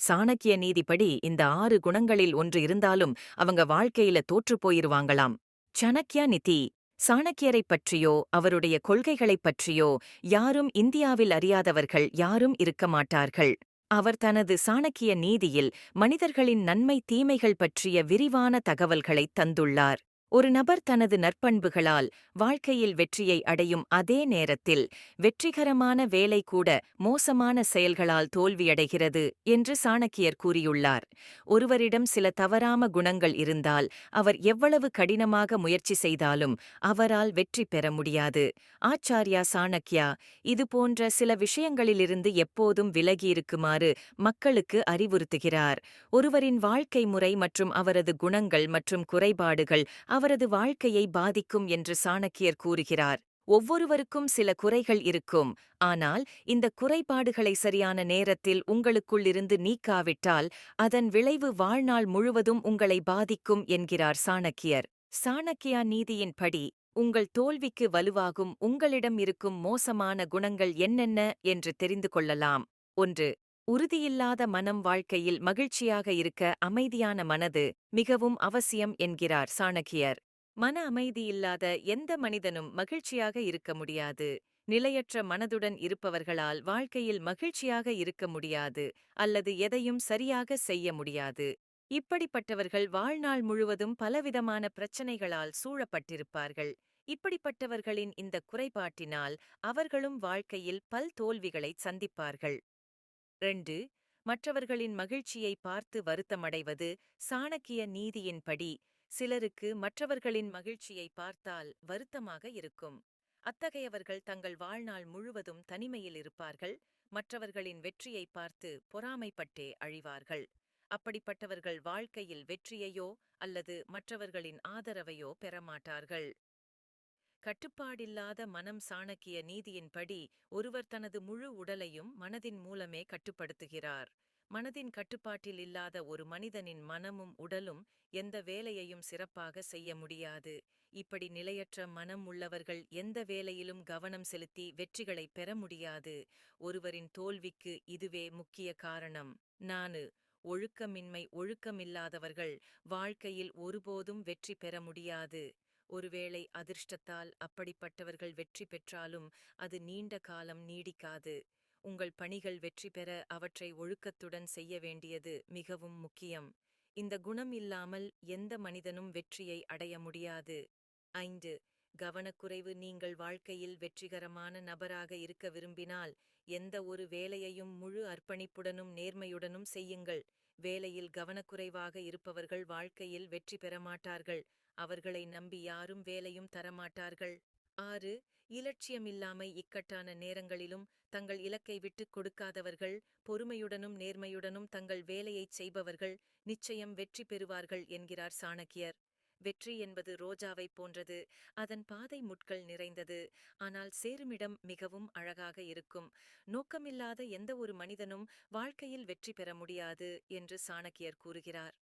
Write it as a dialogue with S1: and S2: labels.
S1: சாணக்கிய நீதிப்படி இந்த 6 குணங்களில் ஒன்று இருந்தாலும் அவங்க வாழ்க்கையில தோற்றுப் போயிருவாங்களாம். சாணக்யா நிதி. சாணக்கியரைப் பற்றியோ அவருடைய கொள்கைகளைப் பற்றியோ யாரும் இந்தியாவில் அறியாதவர்கள் யாரும் இருக்க மாட்டார்கள். அவர் தனது சாணக்கிய நீதியில் மனிதர்களின் நன்மை தீமைகள் பற்றிய விரிவான தகவல்களைத் தந்துள்ளார். ஒரு நபர் தனது நற்பண்புகளால் வாழ்க்கையில் வெற்றியை அடையும் அதே நேரத்தில் வெற்றிகரமான வேலை கூட மோசமான செயல்களால் தோல்வியடைகிறது என்று சாணக்கியர் கூறியுள்ளார். ஒருவரிடம் சில தவறான குணங்கள் இருந்தால் அவர் எவ்வளவு கடினமாக முயற்சி செய்தாலும் அவரால் வெற்றி பெற முடியாது. ஆச்சார்யா சாணக்யா இதுபோன்ற சில விஷயங்களிலிருந்து எப்போதும் விலகியிருக்குமாறு மக்களுக்கு அறிவுறுத்துகிறார். ஒருவரின் வாழ்க்கை முறை மற்றும் அவரது குணங்கள் மற்றும் குறைபாடுகள் அவரது வாழ்க்கையை பாதிக்கும் என்று சாணக்கியர் கூறுகிறார். ஒவ்வொருவருக்கும் சில குறைகள் இருக்கும், ஆனால் இந்த குறைபாடுகளை சரியான நேரத்தில் உங்களுக்குள்ளிருந்து நீக்காவிட்டால் அதன் விளைவு வாழ்நாள் முழுவதும் உங்களை பாதிக்கும் என்கிறார் சாணக்கியர். சாணக்கியா நீதியின்படி உங்கள் தோல்விக்கு வலுவாகும் உங்களிடம் இருக்கும் மோசமான குணங்கள் என்னென்ன என்று தெரிந்து கொள்ளலாம். 1. உறுதியில்லாத மனம். வாழ்க்கையில் மகிழ்ச்சியாக இருக்க அமைதியான மனது மிகவும் அவசியம் என்கிறார் சாணக்கியர். மன அமைதியில்லாத எந்த மனிதனும் மகிழ்ச்சியாக இருக்க முடியாது. நிலையற்ற மனதுடன் இருப்பவர்களால் வாழ்க்கையில் மகிழ்ச்சியாக இருக்க முடியாது அல்லது எதையும் சரியாக செய்ய முடியாது. இப்படிப்பட்டவர்கள் வாழ்நாள் முழுவதும் பலவிதமான பிரச்சனைகளால் சூழப்பட்டிருப்பார்கள். இப்படிப்பட்டவர்களின் இந்த குறைபாட்டினால் அவர்களும் வாழ்க்கையில் பல் தோல்விகளைச் சந்திப்பார்கள். 2. மற்றவர்களின் மகிழ்ச்சியை பார்த்து வருத்தமடைவது. சாணக்கிய நீதியின்படி சிலருக்கு மற்றவர்களின் மகிழ்ச்சியை பார்த்தால் வருத்தமாக இருக்கும். அத்தகையவர்கள் தங்கள் வாழ்நாள் முழுவதும் தனிமையில் இருப்பார்கள். மற்றவர்களின் வெற்றியை பார்த்து பொறாமைப்பட்டே அழிவார்கள். அப்படிப்பட்டவர்கள் வாழ்க்கையில் வெற்றியையோ அல்லது மற்றவர்களின் ஆதரவையோ பெறமாட்டார்கள். கட்டுப்பாடில்லாத மனம். சாணக்கிய நீதியின்படி ஒருவர் தனது முழு உடலையும் மனதின் மூலமே கட்டுப்படுத்துகிறார். மனதின் கட்டுப்பாட்டில் இல்லாத ஒரு மனிதனின் மனமும் உடலும் எந்த வேலையையும் சிறப்பாக செய்ய முடியாது. இப்படி நிலையற்ற மனம் உள்ளவர்கள் எந்த வேலையிலும் கவனம் செலுத்தி வெற்றிகளை பெற முடியாது. ஒருவரின் தோல்விக்கு இதுவே முக்கிய காரணம். 4. ஒழுக்கமின்மை. ஒழுக்கமில்லாதவர்கள் வாழ்க்கையில் ஒருபோதும் வெற்றி பெற முடியாது. ஒருவேளை அதிர்ஷ்டத்தால் அப்படிப்பட்டவர்கள் வெற்றி பெற்றாலும் அது நீண்ட காலம் நீடிக்காது. உங்கள் பணிகள் வெற்றி பெற அவற்றை ஒழுக்கத்துடன் செய்ய வேண்டியது மிகவும் முக்கியம். இந்த குணம் இல்லாமல் எந்த மனிதனும் வெற்றியை அடைய முடியாது. 5. கவனக்குறைவு. நீங்கள் வாழ்க்கையில் வெற்றிகரமான நபராக இருக்க விரும்பினால் எந்த ஒரு வேலையையும் முழு அர்ப்பணிப்புடனும் நேர்மையுடனும் செய்யுங்கள். வேலையில் கவனக்குறைவாக இருப்பவர்கள் வாழ்க்கையில் வெற்றி பெறமாட்டார்கள். அவர்களை நம்பி யாரும் வேலையும் தரமாட்டார்கள். 6. இலட்சியமில்லாமை. இக்கட்டான நேரங்களிலும் தங்கள் இலக்கை விட்டுக் கொடுக்காதவர்கள், பொறுமையுடனும் நேர்மையுடனும் தங்கள் வேலையைச் செய்பவர்கள் நிச்சயம் வெற்றி பெறுவார்கள் என்கிறார் சாணக்கியர். வெற்றி என்பது ரோஜாவைப் போன்றது. அதன் பாதை முட்கள் நிறைந்தது. ஆனால் சேருமிடம் மிகவும் அழகாக இருக்கும். நோக்கமில்லாத எந்த ஒரு மனிதனும் வாழ்க்கையில் வெற்றி பெற முடியாது என்று சாணக்கியர் கூறுகிறார்.